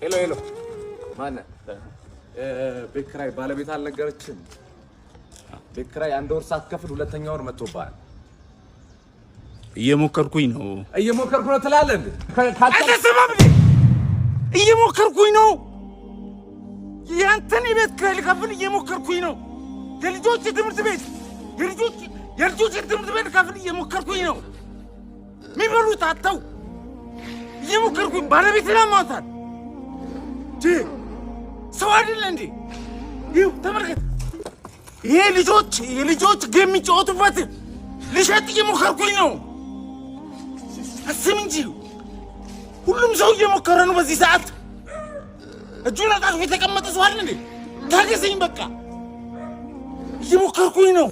ሄሎ ማን ቤት ኪራይ ባለቤት አልነገረችም? ቤት ኪራይ አንድ ወር ሳትከፍል ሁለተኛ ወር መጥቶብሃል። እየሞከርኩኝ ነው ትላለህ እንዴ? አትሰማም እንዴ? እየሞከርኩኝ ነው። ያንተን የቤት ኪራይ ልከፍል እየሞከርኩኝ ነው። የልጆች ትምህርት ቤት ልከፍል እየሞከርኩኝ ነው። የሚበሉት አጥተው እየሞከርኩኝ ባለቤትን አሟታል። ሰው አይደለ እንዴ? ይኸው ተመልከት። ይሄ የልጆች ጌም የሚጫወቱበት ልሸጥ እየሞከርኩኝ ነው። አስብ እንጂ ሁሉም ሰው እየሞከረ ነው በዚህ ሰዓት። እጁን አጣጥፎ የተቀመጠ ሰው አይደል እንዴ? ታገሰኝ በቃ። እየሞከርኩኝ ነው።